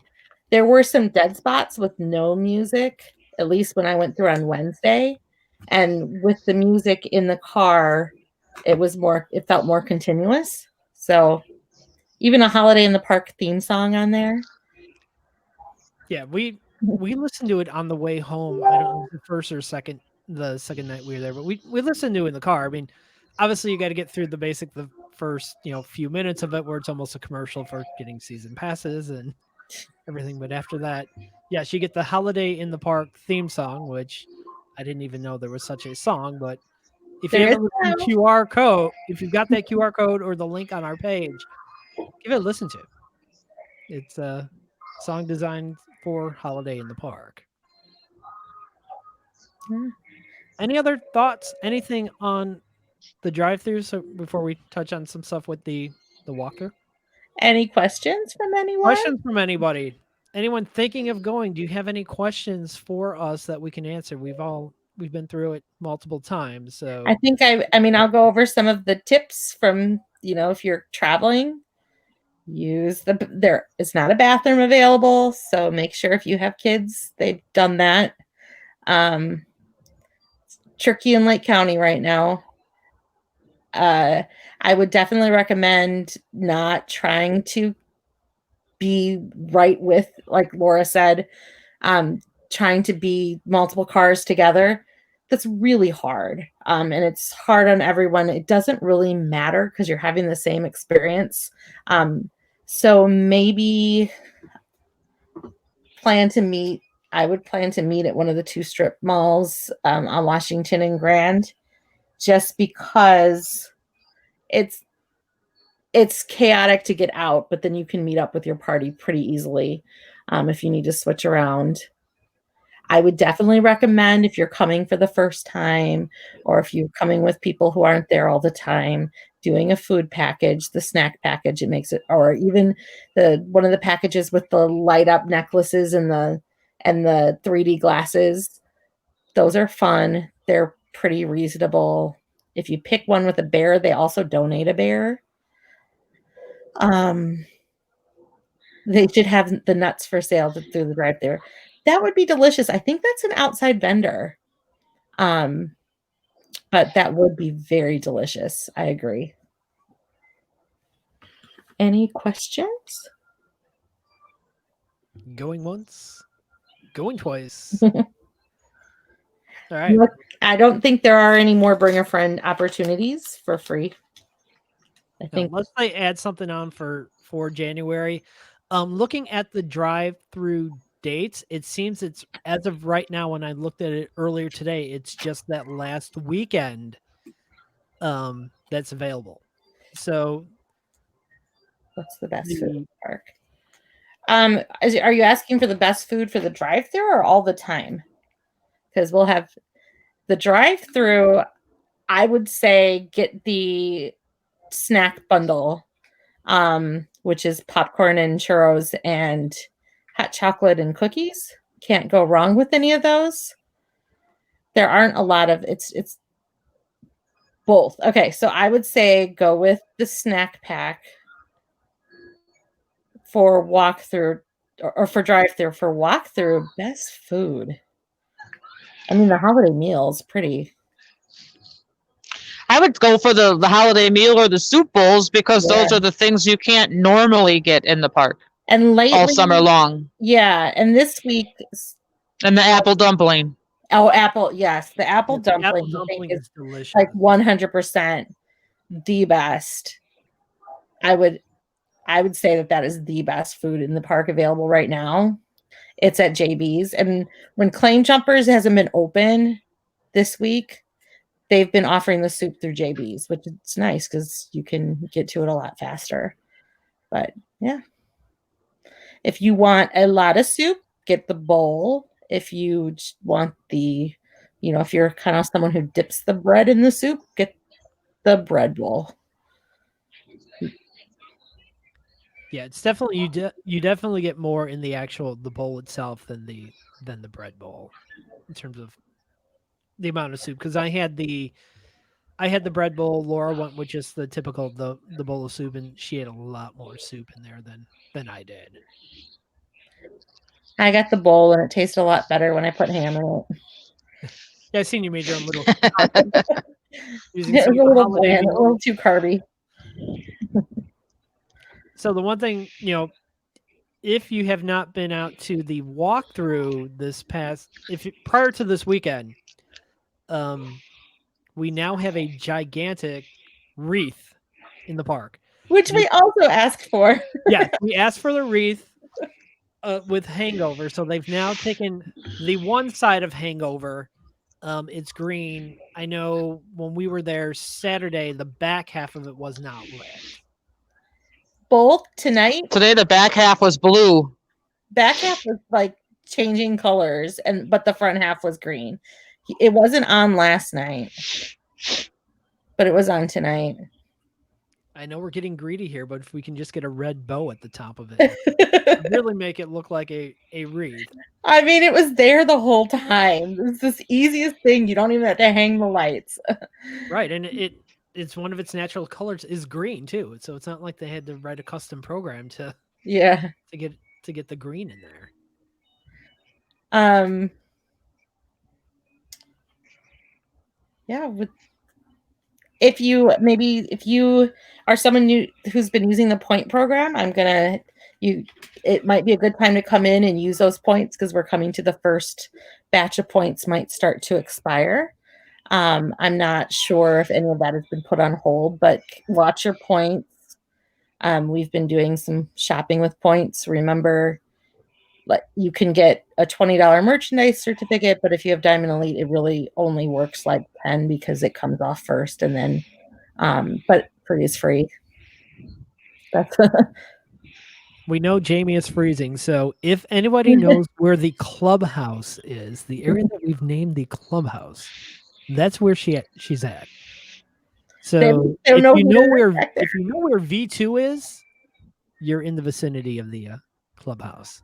there were some dead spots with no music, at least when I went through on Wednesday. And with the music in the car, it felt more continuous. So even a Holiday in the Park theme song on there. yeah, we listened to it on the way home. I don't know the first or second the second night we were there, but we listened to it in the car. I mean, obviously you got to get through the first few minutes of it where it's almost a commercial for getting season passes and everything. But after that, yes, you get the Holiday in the Park theme song, which I didn't even know there was such a song. But if you There is haven't listened to now. QR code, if you've got that QR code or the link on our page, give it a listen to. It's a song designed for Holiday in the Park. Yeah. Any other thoughts? Anything on the drive-through? So before we touch on some stuff with the walkthrough, Any questions from anyone? questions from anybody? Anyone thinking of going? Do you have any questions for us that we can answer? We've been through it multiple times. So I think I mean I'll go over some of the tips from, if you're traveling, there is not a bathroom available, so make sure if you have kids, they've done that. Tricky in Lake County right now. I would definitely recommend not trying to be right with, like Laura said, trying to be multiple cars together. That's really hard. And it's hard on everyone. It doesn't really matter because you're having the same experience. So maybe I would plan to meet at one of the 2 strip malls on Washington and Grand, just because it's chaotic to get out, but then you can meet up with your party pretty easily if you need to switch around. I would definitely recommend, if you're coming for the first time or if you're coming with people who aren't there all the time, doing a food package, the snack package. It makes it, or even one of the packages with the light up necklaces and the 3D glasses. Those are fun. They're pretty reasonable. If you pick one with a bear, they also donate a bear. They should have the nuts for sale through the drive-thru. That would be delicious. I think that's an outside vendor. But that would be very delicious. I agree. Any questions? going once, Going twice. All right. Look, I don't think there are any more bring a friend opportunities for free. I No, think unless they add something on for January. Looking at the drive-through dates, it seems it's as of right now. When I looked at it earlier today, it's just that last weekend that's available. So what's the best food in the, the park? Are you asking for the best food for the drive-through or all the time? Because we'll have the drive-through. I would say get the snack bundle, which is popcorn and churros and hot chocolate and cookies. Can't go wrong with any of those. There aren't a lot of it's both. Okay, so I would say go with the snack pack for walkthrough or for drive-through. For walkthrough, best food. I mean, the holiday meal is pretty. I would go for the holiday meal or the soup bowls because those Yeah. are the things you can't normally get in the park And lately, all summer long. yeah. And this week, And the apple dumpling. oh, apple, yes, the apple the dumpling, apple I think dumpling is is delicious. like 100% the best. I would say that is the best food in the park available right now. It's at JB's, and when Claim Jumpers hasn't been open this week, they've been offering the soup through JB's, which is nice because you can get to it a lot faster. But yeah, if you want a lot of soup, get the bowl. If you just want the, if you're kind of someone who dips the bread in the soup, get the bread bowl. Yeah, it's definitely you definitely get more in the bowl itself than the bread bowl in terms of the amount of soup. Because I had the bread bowl. Laura went with just the typical the bowl of soup, and she had a lot more soup in there than I did. I got the bowl, and it tasted a lot better when I put ham in it. Yeah, I seen you made your own little using It some was of a the little holiday bland, a meal. little too carby. So the one thing, if you have not been out to the walkthrough prior to this weekend, we now have a gigantic wreath in the park, Which we also asked for. Yeah, we asked for the wreath with Hangover, so they've now taken the one side of Hangover. It's green. I know when we were there Saturday, the back half of it was not lit. Both tonight. Today the back half was blue. Back half was like changing colors, but the front half was green. It wasn't on last night, but it was on tonight. I know we're getting greedy here, but if we can just get a red bow at the top of it, really make it look like a wreath. I mean, it was there the whole time. It's this easiest thing. You don't even have to hang the lights. Right, and it's one of its natural colors is green too. So it's not like they had to write a custom program to get the green in there. Yeah, if you are someone new who's been using the point program, it might be a good time to come in and use those points because we're coming to the first batch of points might start to expire. I'm not sure if any of that has been put on hold, but watch your points. We've been doing some shopping with points. Remember, you can get a $20 merchandise certificate, but if you have Diamond Elite, it really only works like 10 because it comes off first, and then but free is free. That's we know Jamie is freezing, so if anybody knows where the clubhouse is, the area that we've named the clubhouse, that's where she's at. So if you know where V2 is, you're in the vicinity of the clubhouse.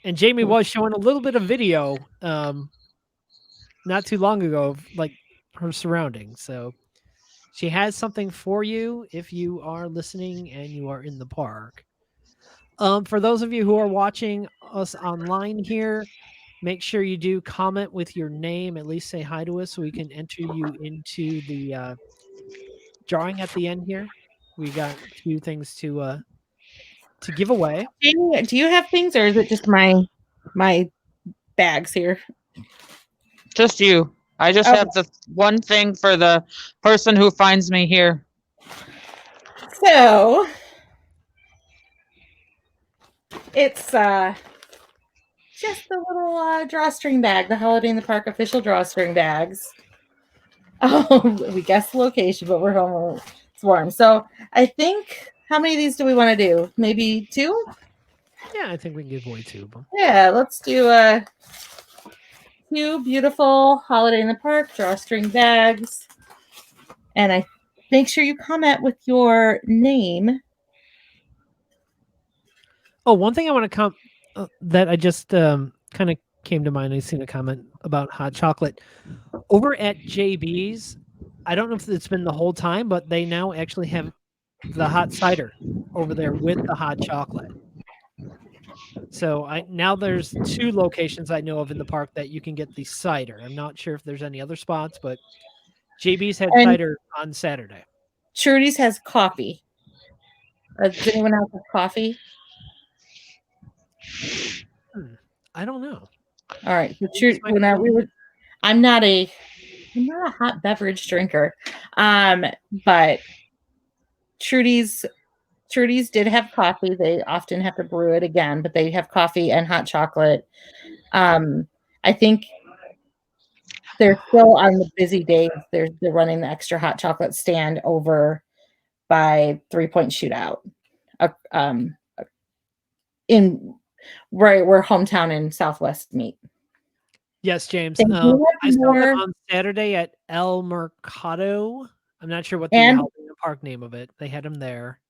And Jamie was showing a little bit of video not too long ago of like her surroundings. So she has something for you if you are listening and you are in the park. For those of you who are watching us online here, make sure you do comment with your name, at least say hi to us so we can enter you into the drawing at the end here. We got a few things to give away. Jamie, do you have things, or is it just my bags here? Just you. I just Okay. have the one thing for the person who finds me here. So it's just the little drawstring bag, the Holiday in the Park official drawstring bags. Oh, we guessed the location, but we're home. It's warm. So I think, how many of these do we want to do? Maybe 2? Yeah, I think we can give away 2 of them. Yeah, let's do 2 beautiful Holiday in the Park drawstring bags. And I make sure you comment with your name. Oh, one thing I want to that I just kind of came to mind. I seen a comment about hot chocolate over at JB's. I don't know if it's been the whole time, but they now actually have the hot cider over there with the hot chocolate. So now there's 2 locations I know of in the park that you can get the cider. I'm not sure if there's any other spots, but JB's had cider on Saturday. Trudy's has coffee. Does anyone else have coffee? I don't know. All right. So I'm not a hot beverage drinker. But Trudy's did have coffee. They often have to brew it again, but they have coffee and hot chocolate. I think they're still on the busy days. They're running the extra hot chocolate stand over by 3 Point Shootout. In right where hometown and Southwest meet. Yes, James. I saw them on Saturday at El Mercado. I'm not sure what the Holiday in the Park name of it. They had them there.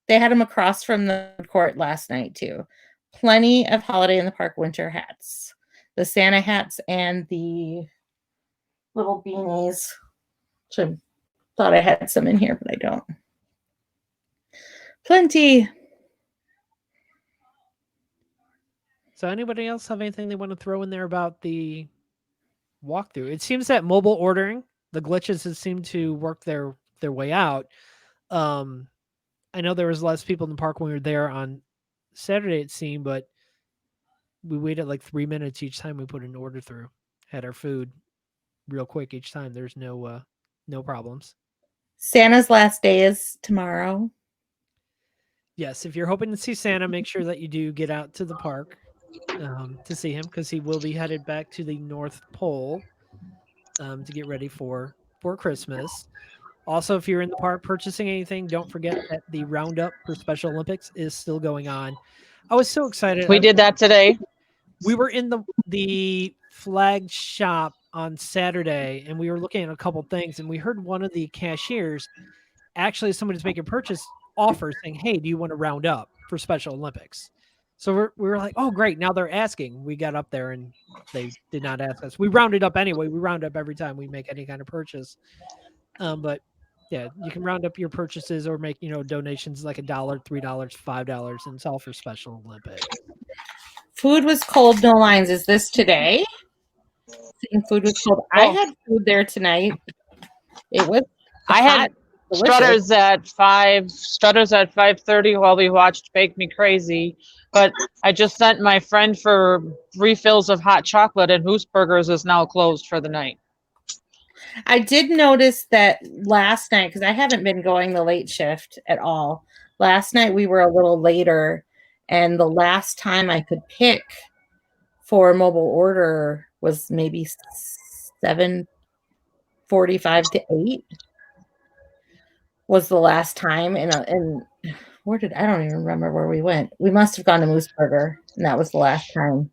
They had them across from the court last night too. Plenty of Holiday in the Park winter hats, the Santa hats and the little beanies. Which I thought I had some in here, but I don't. Plenty. So anybody else have anything they want to throw in there about the walkthrough? It seems that mobile ordering, the glitches have seemed to work their way out. I know there was less people in the park when we were there on Saturday, it seemed, but we waited like 3 minutes each time we put an order through. Had our food real quick each time. There's no problems. Santa's last day is tomorrow. Yes, if you're hoping to see Santa, make sure that you do get out to the park to see him, because he will be headed back to the North Pole to get ready for Christmas. Also, if you're in the park purchasing anything, don't forget that the roundup for Special Olympics is still going on. I was so excited. We did that today. We were in the flag shop on Saturday, and we were looking at a couple things, and we heard one of the cashiers, actually somebody's making purchase offer saying, "Hey, do you want to round up for Special Olympics?" So we were like, "Oh, great. Now they're asking." We got up there and they did not ask us. We rounded up anyway. We round up every time we make any kind of purchase. But yeah, you can round up your purchases or make, donations like $1, $3, $5, and it's all for Special Olympics. Food was cold, no lines. Is this today? Food was cold. I had food there tonight. It was had Strutters at 5:30 while we watched Bake Me Crazy. But I just sent my friend for refills of hot chocolate, and Hooseburgers is now closed for the night. I did notice that last night, because I haven't been going the late shift at all. Last night we were a little later, and the last time I could pick for mobile order was maybe 7:45 to 8 was the last time. And where I don't even remember where we went. We must have gone to Mooseburger, and that was the last time.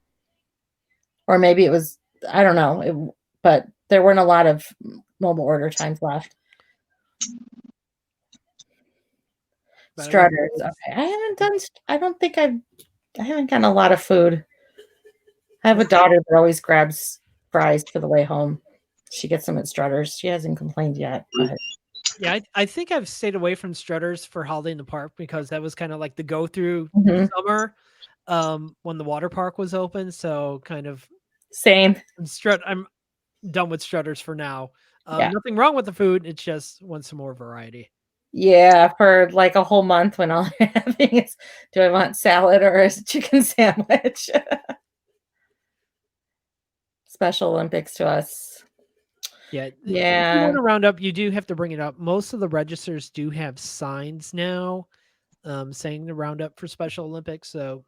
Or maybe it was, I don't know, but there weren't a lot of mobile order times left. Strutters. Okay. I haven't gotten a lot of food. I have a daughter that always grabs fries for the way home. She gets them at Strutters. She hasn't complained yet. But. Yeah, I think I've stayed away from Strutters for Holiday in the Park because that was kind of like the go through summer when the water park was open. So kind of same. I'm done with Strutters for now. Nothing wrong with the food. It's just want some more variety. Yeah, for like a whole month when all I'm having is, do I want salad or a chicken sandwich? Special Olympics to us. Yeah. If you Yeah. want to round up, you do have to bring it up. Most of the registers do have signs now saying to round up for Special Olympics. So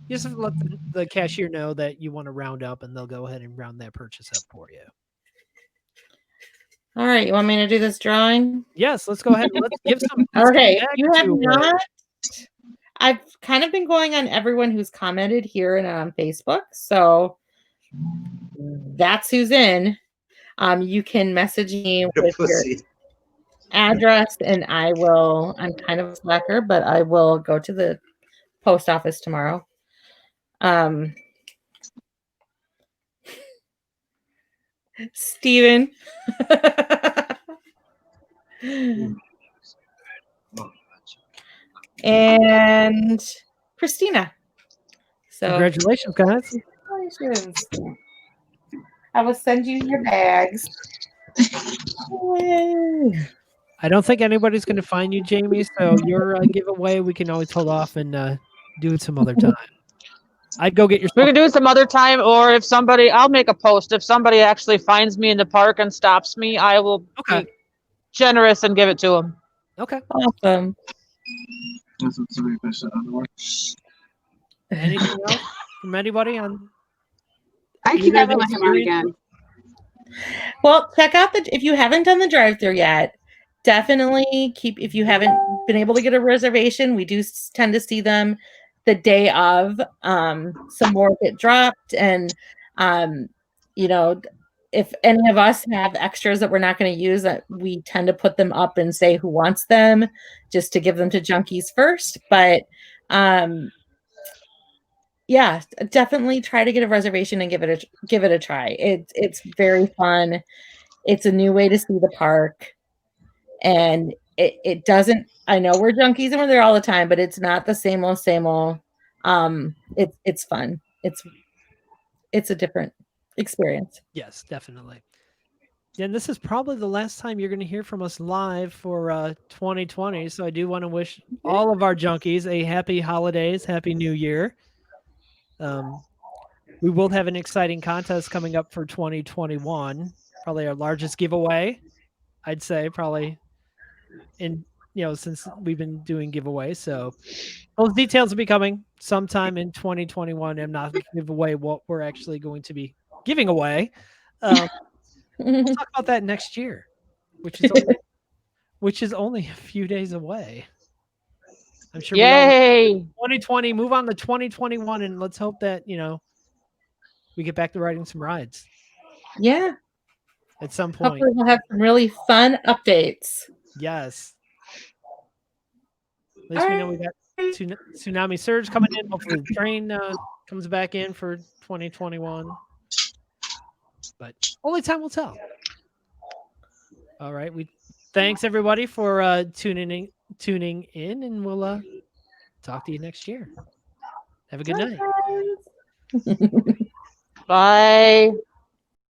you just have to let the cashier know that you want to round up, and they'll go ahead and round that purchase up for you. All right. You want me to do this drawing? Yes, let's go ahead and let's give some. Okay. bags You have to, not. I've kind of been going on everyone who's commented here and on Facebook. So that's who's in. You can message me with your address and I'm kind of a slacker, but I will go to the post office tomorrow. Steven. And Christina. So congratulations, guys. congratulations. I will send you your bags. Yay. I don't think anybody's going to find you, Jamie. So your giveaway, we can always hold off and do it some other time. I'd go get your. We can do it some other time, or if somebody, I'll make a post. If somebody actually finds me in the park and stops me, I will be generous and give it to them. Okay. Awesome. Anything else from anybody on? I keep having him on again. Well, check out if you haven't done the drive-thru yet, definitely if you haven't been able to get a reservation, we do tend to see them the day of. Some more get dropped, and if any of us have extras that we're not going to use, we tend to put them up and say who wants them, just to give them to junkies first. But yeah, definitely try to get a reservation and give it a try. It's very fun. It's a new way to see the park, and it doesn't. I know we're junkies and we're there all the time, but it's not the same old. It's fun. It's a different experience. Yes, definitely. And this is probably the last time you're going to hear from us live for 2020. So I do want to wish all of our junkies a happy holidays, happy New Year. We will have an exciting contest coming up for 2021. Probably our largest giveaway, I'd say, probably since we've been doing giveaways. So those details will be coming sometime in 2021. I'm not going to give away what we're actually going to be giving away. We'll talk about that next year, which is only a few days away. I'm sure. Yay! 2020, move on to 2021, and let's hope that we get back to riding some rides. Yeah. At some point. Hopefully we'll have some really fun updates. Yes. At least we know we got tsunami surge coming in. Hopefully the train comes back in for 2021. But only time will tell. All right. Thanks everybody for tuning in, and we'll talk to you next year. Have a good night. Bye.